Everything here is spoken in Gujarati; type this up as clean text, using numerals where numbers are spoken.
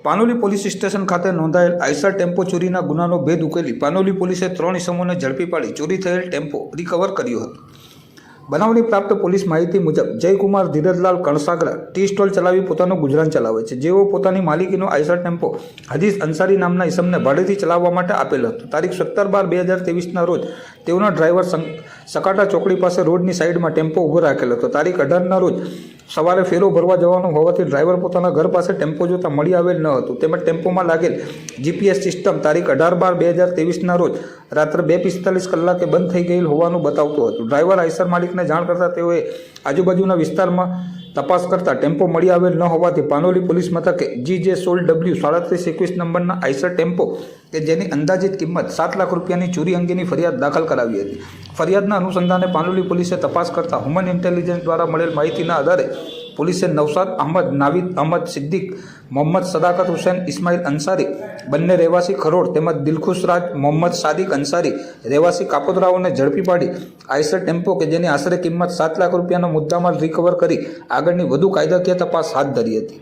પાનોલી પોલીસ સ્ટેશન ખાતે નોંધાયેલ આઈસર ટેમ્પો ચોરીના ગુનાનો ભેદ ઉકેલી પાનોલી પોલીસે 3 ઇસમોને ઝડપી પાડી ચોરી થયેલ ટેમ્પો રિકવર કર્યો હતો। બનાવની પ્રાપ્ત પોલીસ માહિતી મુજબ જયકુમાર ધીરજલાલ કણસાગરા ટી સ્ટોલ ચલાવી પોતાનું ગુજરાન ચલાવે છે, જેઓ પોતાની માલિકીનો આઈસર ટેમ્પો હદીસ અંસારી નામના ઇસમને ભાડેથી ચલાવવા માટે આપેલ હતો। તારીખ 17/12/2023ના રોજ તેઓનો ડ્રાઈવર સકાટા ચોકડી પાસે રોડની સાઈડમાં ટેમ્પો ઊભો રાખેલ હતો। તારીખ 18ના રોજ સવારે ફેરો ભરવા જવાનું હોવાથી ડ્રાઈવર પોતાના ઘર પાસે ટેમ્પો જોતા મળી આવેલ ન હતું, તેમજ ટેમ્પોમાં લાગેલ જીપીએસ સિસ્ટમ તારીખ 18/12/2023ના રોજ રાત્રે 2:45 કલાકે બંધ થઈ ગયેલ હોવાનું બતાવતું હતું। ડ્રાઈવર આઈસર માલિકને જાણ કરતા તેઓએ આજુબાજુના વિસ્તારમાં તપાસ કરતા ટેમ્પો મળી આવેલ ન હોવાથી પાનોલી પોલીસ મથકે GJ16W3721 નંબરના આઈસર ટેમ્પો કે જેની અંદાજિત કિંમત 7 લાખ રૂપિયાની ચોરી અંગેની ફરિયાદ દાખલ કરાવી હતી। ફરિયાદના અનુસંધાને પાનોલી પોલીસે તપાસ કરતા હ્યુમન ઇન્ટેલિજન્સ દ્વારા મળેલ માહિતીના આધારે પોલીસે નવસાદ અહમદ, નાવિદ અહમદ સિદ્દીક, મોહમ્મદ સદાકત હુસૈન ઇસ્માઇલ અંસારી બંને રહેવાસી ખરોડ તેમજ દિલખુશ રાજ મોહમ્મદ સાદિક અંસારી રહેવાસી કાપોદરાઓને ઝડપી પાડી આઈસર ટેમ્પો કે જેની આશરે કિંમત 7 લાખ રૂપિયાનો મુદ્દામાલ રિકવર કરી આગળની વધુ કાયદાકીય તપાસ હાથ ધરી હતી।